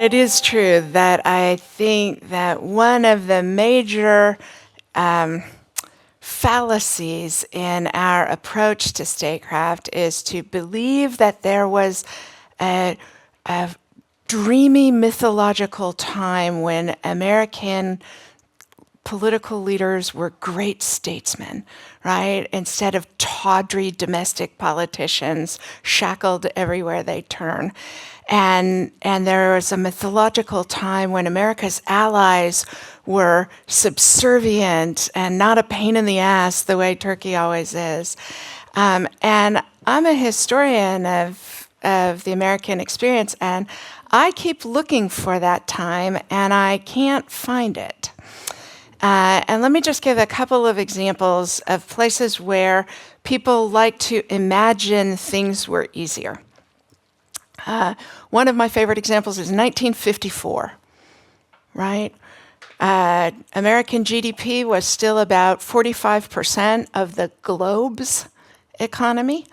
It is true that I think that one of the major fallacies in our approach to statecraft is to believe that there was a dreamy mythological time when American political leaders were great statesmen, right? Instead of tawdry domestic politicians shackled everywhere they turn. And there was a mythological time when America's allies were subservient and not a pain in the ass the way Turkey always is. And I'm a historian of the American experience, and I keep looking for that time, and I can't find it. And let me just give a couple of examples of places where people like to imagine things were easier. One of my favorite examples is 1954, right? American GDP was still about 45% of the globe's economy.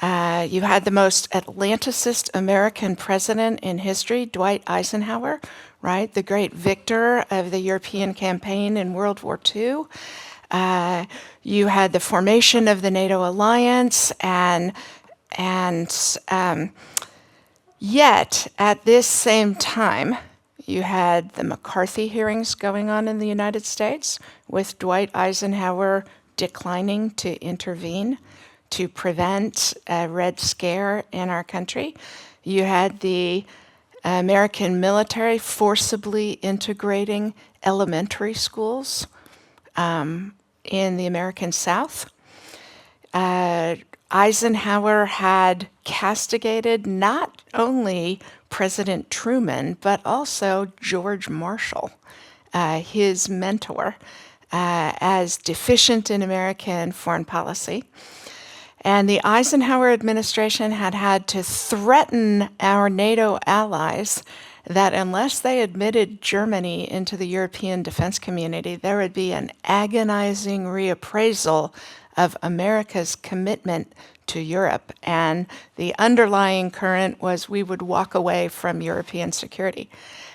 You had the most Atlanticist American president in history, Dwight Eisenhower, right? The great victor of the European campaign in World War II. You had the formation of the NATO alliance, and yet, at this same time, you had the McCarthy hearings going on in the United States, with Dwight Eisenhower declining to intervene to prevent a Red Scare in our country. You had the American military forcibly integrating elementary schools in the American South. Eisenhower had castigated not only President Truman, but also George Marshall, his mentor, as deficient in American foreign policy. And the Eisenhower administration had to threaten our NATO allies that unless they admitted Germany into the European defense community, there would be an agonizing reappraisal of America's commitment to Europe. And the underlying current was we would walk away from European security.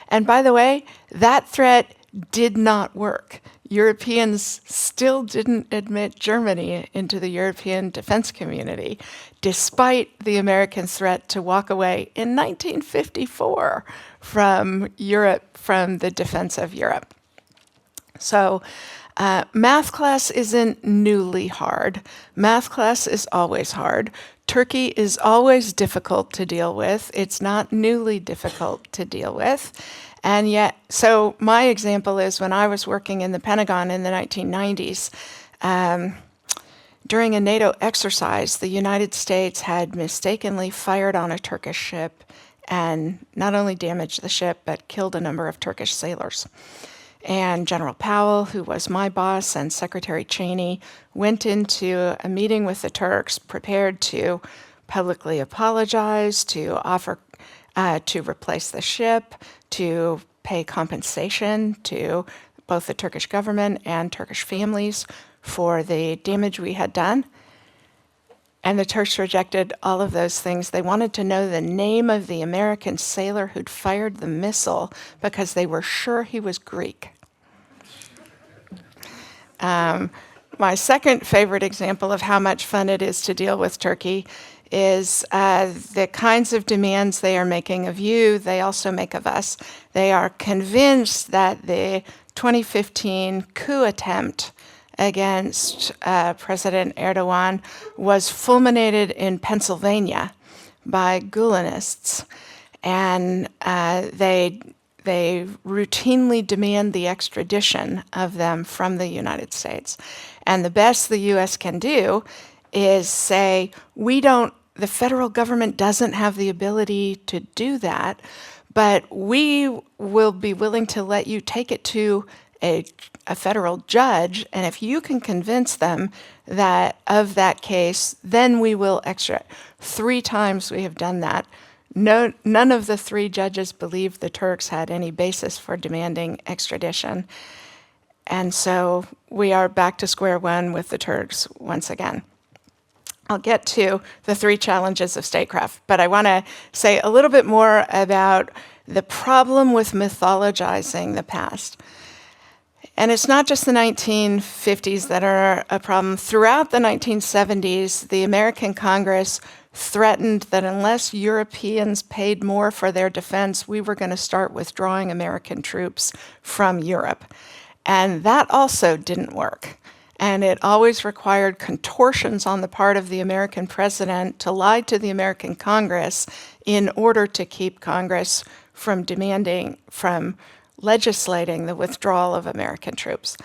And by the way, that threat did not work. Europeans still didn't admit Germany into the European defense community, despite the American threat to walk away in 1954 from Europe, from the defense of Europe. So math class isn't newly hard. Math class is always hard. Turkey is always difficult to deal with. It's not newly difficult to deal with. And yet, so my example is when I was working in the Pentagon in the 1990s, during a NATO exercise, the United States had mistakenly fired on a Turkish ship and not only damaged the ship, but killed a number of Turkish sailors. And General Powell, who was my boss, and Secretary Cheney went into a meeting with the Turks, prepared to publicly apologize, to offer to replace the ship, to pay compensation to both the Turkish government and Turkish families for the damage we had done. And the Turks rejected all of those things. They wanted to know the name of the American sailor who'd fired the missile because they were sure he was Greek. My second favorite example of how much fun it is to deal with Turkey is the kinds of demands they are making of you, they also make of us. They are convinced that the 2015 coup attempt against President Erdogan was fulminated in Pennsylvania by Gulenists. And they routinely demand the extradition of them from the United States. And the best the U.S. can do is say, the federal government doesn't have the ability to do that, but we will be willing to let you take it to a federal judge, and if you can convince them that of that case, then we will extradite. 3 times we have done that. None of the 3 judges believed the Turks had any basis for demanding extradition. And so we are back to square one with the Turks once again. I'll get to the 3 challenges of statecraft, but I want to say a little bit more about the problem with mythologizing the past. And it's not just the 1950s that are a problem. Throughout the 1970s, the American Congress threatened that unless Europeans paid more for their defense, we were going to start withdrawing American troops from Europe. And that also didn't work. And it always required contortions on the part of the American president to lie to the American Congress in order to keep Congress from legislating the withdrawal of American troops.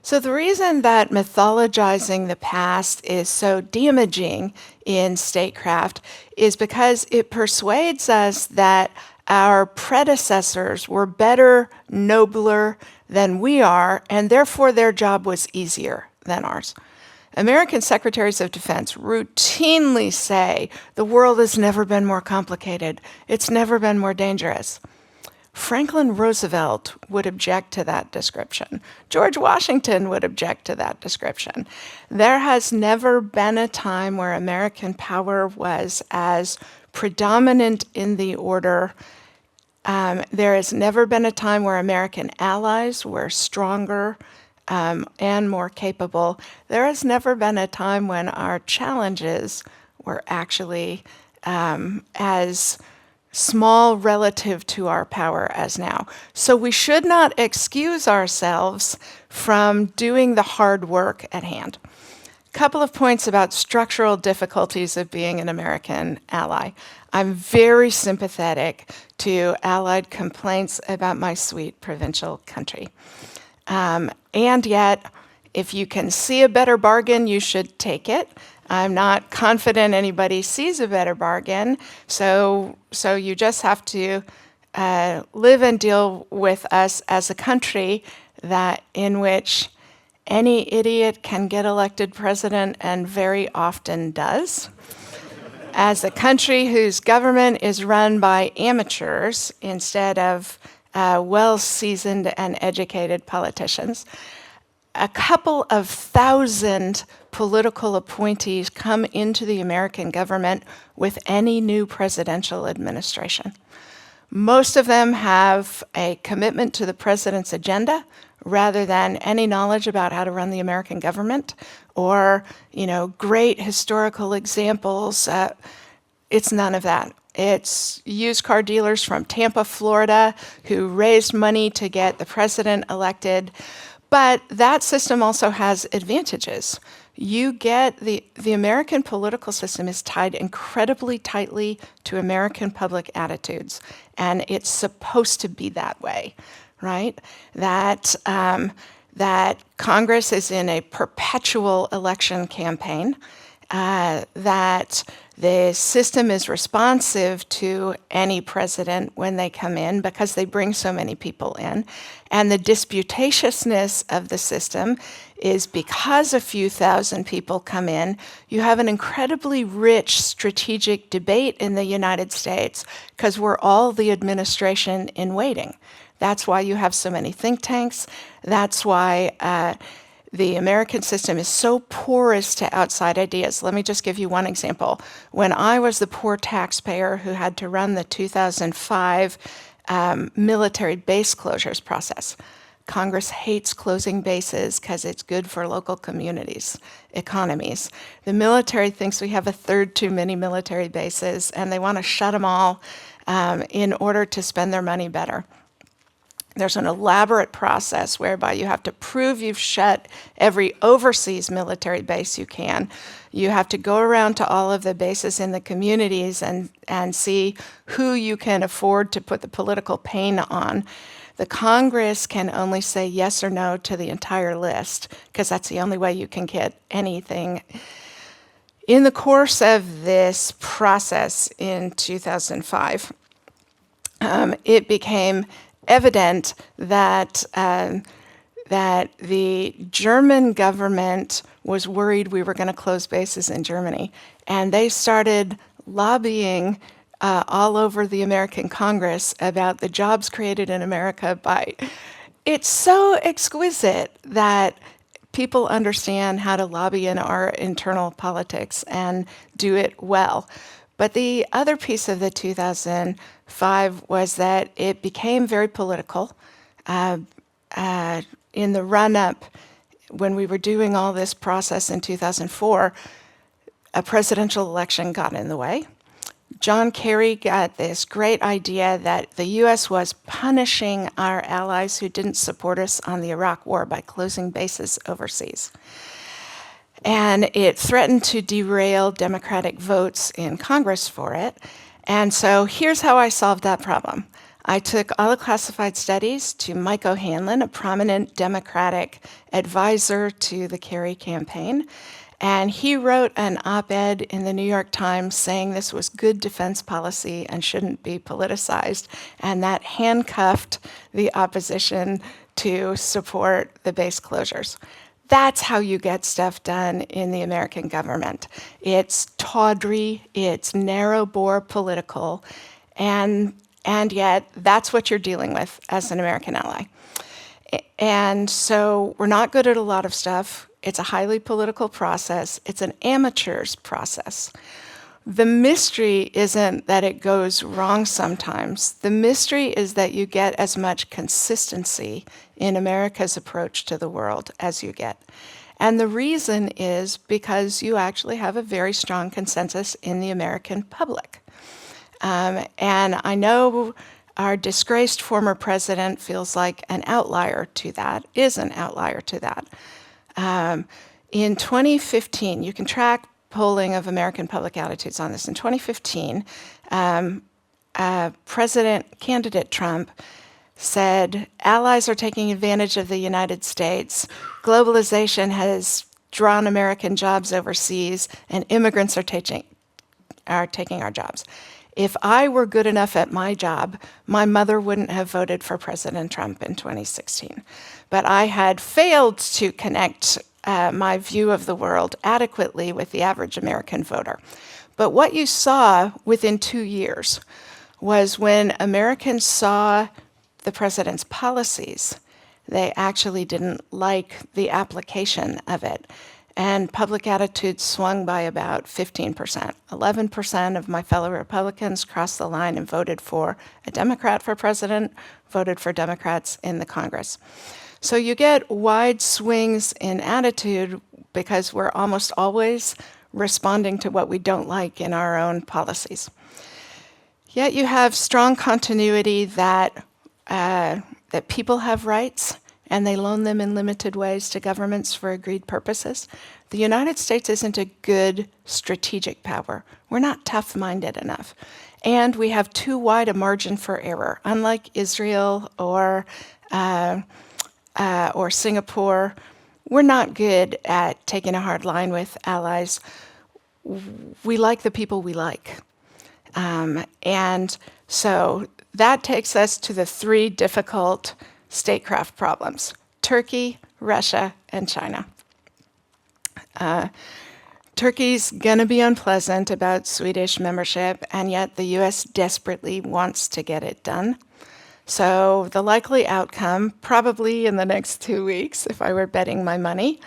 So the reason that mythologizing the past is so damaging in statecraft is because it persuades us that our predecessors were better, nobler than we are, and therefore their job was easier than ours. American secretaries of defense routinely say the world has never been more complicated. It's never been more dangerous. Franklin Roosevelt would object to that description. George Washington would object to that description. There has never been a time where American power was as predominant in the order. There has never been a time where American allies were stronger and more capable. There has never been a time when our challenges were actually as small relative to our power as now. So we should not excuse ourselves from doing the hard work at hand. A couple of points about structural difficulties of being an American ally. I'm very sympathetic to Allied complaints about my sweet provincial country. And yet, if you can see a better bargain, you should take it. I'm not confident anybody sees a better bargain, so you just have to live and deal with us as a country in which any idiot can get elected president and very often does. As a country whose government is run by amateurs instead of well-seasoned and educated politicians. A couple of thousand political appointees come into the American government with any new presidential administration. Most of them have a commitment to the president's agenda rather than any knowledge about how to run the American government or, great historical examples. It's none of that. It's used car dealers from Tampa, Florida, who raised money to get the president elected. But that system also has advantages. You get the American political system is tied incredibly tightly to American public attitudes, and it's supposed to be that way, right? That Congress is in a perpetual election campaign, that the system is responsive to any president when they come in because they bring so many people in. And the disputatiousness of the system is because a few thousand people come in, you have an incredibly rich strategic debate in the United States because we're all the administration in waiting. That's why you have so many think tanks. That's why the American system is so porous to outside ideas. Let me just give you one example. When I was the poor taxpayer who had to run the 2005 military base closures process, Congress hates closing bases because it's good for local communities, economies. The military thinks we have a third too many military bases, and they want to shut them all in order to spend their money better. There's an elaborate process whereby you have to prove you've shut every overseas military base you can. You have to go around to all of the bases in the communities and see who you can afford to put the political pain on. The Congress can only say yes or no to the entire list because that's the only way you can get anything. In the course of this process in 2005, it became evident that the German government was worried we were going to close bases in Germany, and they started lobbying all over the American Congress about the jobs created in America by. It's so exquisite that people understand how to lobby in our internal politics and do it well. But the other piece of the 2005 was that it became very political. In the run-up, when we were doing all this process in 2004, a presidential election got in the way. John Kerry got this great idea that the U.S. was punishing our allies who didn't support us on the Iraq War by closing bases overseas. And it threatened to derail Democratic votes in Congress for it. And so here's how I solved that problem. I took all the classified studies to Mike O'Hanlon, a prominent Democratic advisor to the Kerry campaign, and he wrote an op-ed in the New York Times saying this was good defense policy and shouldn't be politicized, and that handcuffed the opposition to support the base closures. That's how you get stuff done in the American government. It's tawdry, it's narrow-bore political, and yet that's what you're dealing with as an American ally. And so we're not good at a lot of stuff. It's a highly political process. It's an amateur's process. The mystery isn't that it goes wrong sometimes. The mystery is that you get as much consistency in America's approach to the world as you get. And the reason is because you actually have a very strong consensus in the American public. And I know our disgraced former president feels like an outlier to that, is an outlier to that. In 2015, you can track polling of American public attitudes on this. In 2015, candidate Trump said, allies are taking advantage of the United States, globalization has drawn American jobs overseas, and immigrants are taking our jobs. If I were good enough at my job, my mother wouldn't have voted for President Trump in 2016. But I had failed to connect my view of the world adequately with the average American voter. But what you saw within 2 years was when Americans saw the president's policies, they actually didn't like the application of it. And public attitudes swung by about 15%. 11% of my fellow Republicans crossed the line and voted for a Democrat for president, voted for Democrats in the Congress. So you get wide swings in attitude because we're almost always responding to what we don't like in our own policies. Yet you have strong continuity that people have rights, and they loan them in limited ways to governments for agreed purposes. The United States isn't a good strategic power. We're not tough-minded enough. And we have too wide a margin for error. Unlike Israel or Singapore, we're not good at taking a hard line with allies. We like the people we like. And so that takes us to the three difficult statecraft problems: Turkey, Russia, and China. Turkey's going to be unpleasant about Swedish membership, and yet the U.S. desperately wants to get it done. So the likely outcome, probably in the next 2 weeks, if I were betting my money,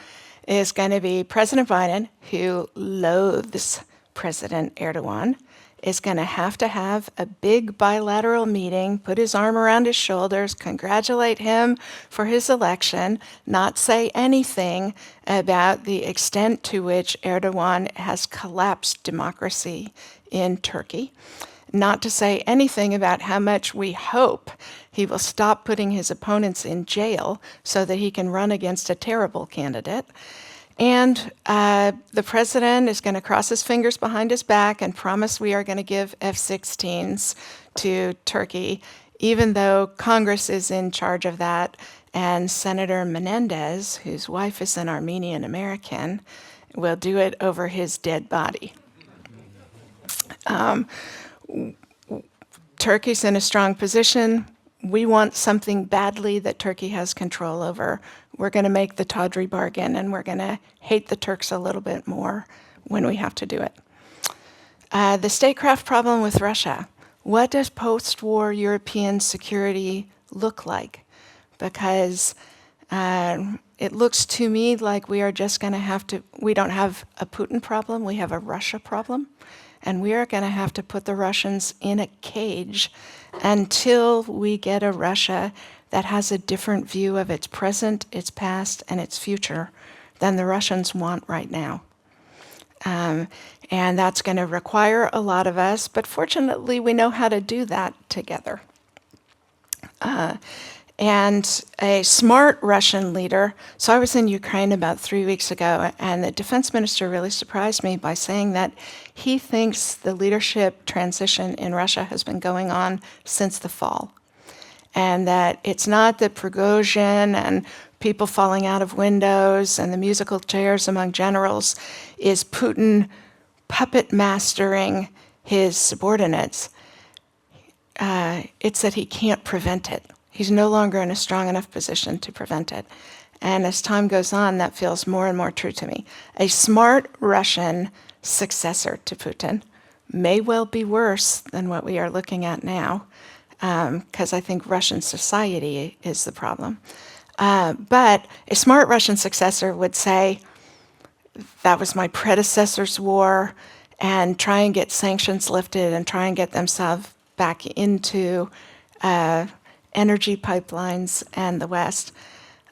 is going to be President Biden, who loathes President Erdogan, is going to have a big bilateral meeting, put his arm around his shoulders, congratulate him for his election, not say anything about the extent to which Erdogan has collapsed democracy in Turkey, not to say anything about how much we hope he will stop putting his opponents in jail so that he can run against a terrible candidate. And the president is going to cross his fingers behind his back and promise we are going to give F-16s to Turkey, even though Congress is in charge of that, and Senator Menendez, whose wife is an Armenian American, will do it over his dead body. Turkey's in a strong position. We want something badly that Turkey has control over. We're going to make the tawdry bargain, and we're going to hate the Turks a little bit more when we have to do it. The statecraft problem with Russia. What does post-war European security look like? Because It looks to me like we are just going to have to, we don't have a Putin problem, we have a Russia problem. And we are going to have to put the Russians in a cage until we get a Russia that has a different view of its present, its past, and its future than the Russians want right now. And that's going to require a lot of us, but fortunately we know how to do that together. And a smart Russian leader, so I was in Ukraine about 3 weeks ago, and the defense minister really surprised me by saying that he thinks the leadership transition in Russia has been going on since the fall. And that it's not that Prigozhin and people falling out of windows and the musical chairs among generals is Putin puppet mastering his subordinates. It's that he can't prevent it. He's no longer in a strong enough position to prevent it. And as time goes on, that feels more and more true to me. A smart Russian successor to Putin may well be worse than what we are looking at now, because I think Russian society is the problem. But a smart Russian successor would say, that was my predecessor's war, and try and get sanctions lifted and try and get themselves back into energy pipelines and the West.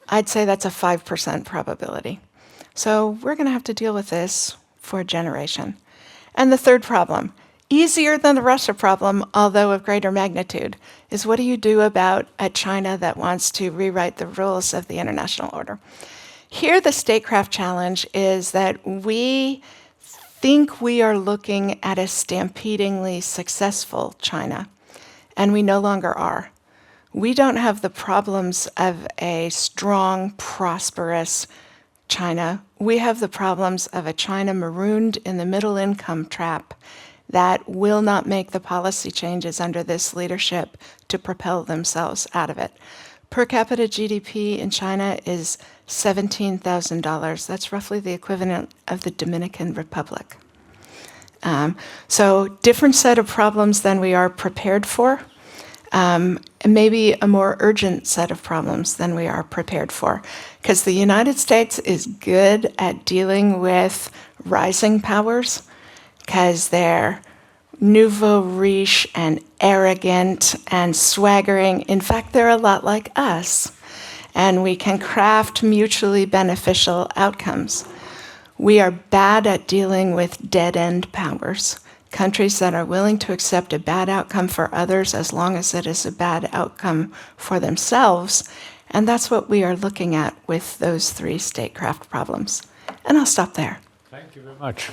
I'd say that's a 5% probability. So we're going to have to deal with this for a generation. And the third problem, easier than the Russia problem, although of greater magnitude, is what do you do about a China that wants to rewrite the rules of the international order? Here, the statecraft challenge is that we think we are looking at a stampedingly successful China, and we no longer are. We don't have the problems of a strong, prosperous China. We have the problems of a China marooned in the middle income trap that will not make the policy changes under this leadership to propel themselves out of it. Per capita GDP in China is $17,000. That's roughly the equivalent of the Dominican Republic. So different set of problems than we are prepared for. And maybe a more urgent set of problems than we are prepared for. Because the United States is good at dealing with rising powers, because they're nouveau riche and arrogant and swaggering. In fact, they're a lot like us. And we can craft mutually beneficial outcomes. We are bad at dealing with dead-end powers. Countries that are willing to accept a bad outcome for others as long as it is a bad outcome for themselves. And that's what we are looking at with those three statecraft problems. And I'll stop there. Thank you very much.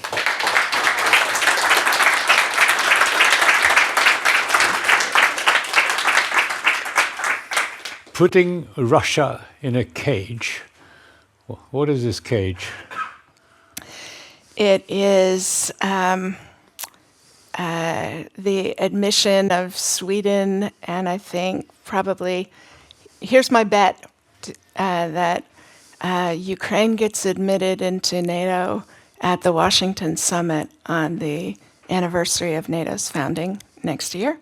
Putting Russia in a cage. What is this cage? It is the admission of Sweden, and I think probably, here's my bet, that Ukraine gets admitted into NATO at the Washington summit on the anniversary of NATO's founding next year.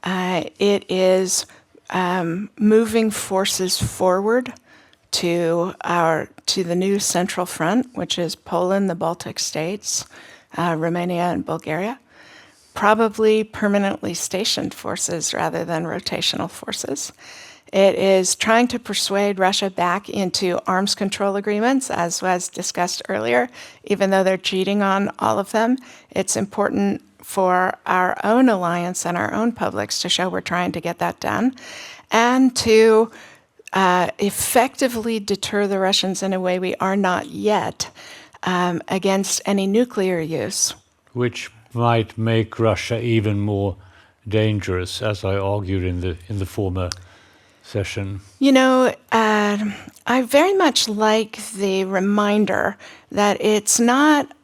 It is moving forces forward to the new Central Front, which is Poland, the Baltic states, Romania, and Bulgaria. Probably permanently stationed forces rather than rotational forces. It is trying to persuade Russia back into arms control agreements, as was discussed earlier. Even though they're cheating on all of them, it's important for our own alliance and our own publics to show we're trying to get that done, and to effectively deter the Russians in a way we are not yet against any nuclear use. Which might make Russia even more dangerous, as I argued in the former session. You know, I very much like the reminder that it's not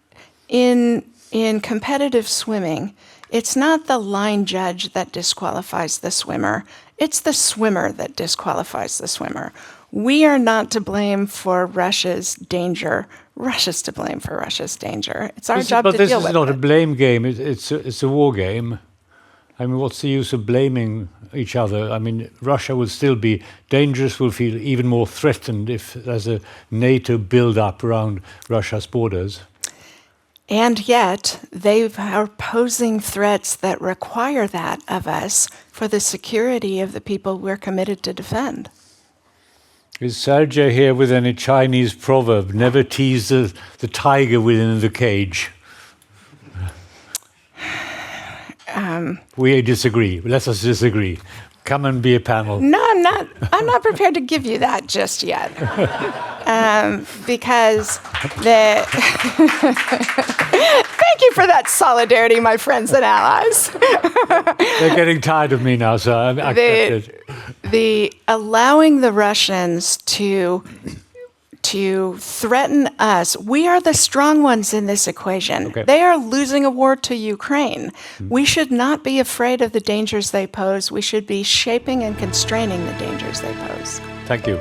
in competitive swimming, it's not the line judge that disqualifies the swimmer, it's the swimmer that disqualifies the swimmer. We are not to blame for Russia's danger. Russia's to blame for Russia's danger. It's our job to deal with it. But this is not a blame game. It's a war game. I mean, what's the use of blaming each other? I mean, Russia will still be dangerous, will feel even more threatened if there's a NATO build-up around Russia's borders. And yet, they are posing threats that require that of us for the security of the people we're committed to defend. Is Sergei here with any Chinese proverb? Never tease the tiger within the cage. We disagree. Let us disagree. Come and be a panel. No, I'm not prepared to give you that just yet. Because the thank you for that solidarity, my friends and allies. They're getting tired of me now, so I accept it. The allowing the Russians to threaten us. We are the strong ones in this equation. Okay. They are losing a war to Ukraine. We should not be afraid of the dangers they pose. We should be shaping and constraining the dangers they pose. Thank you.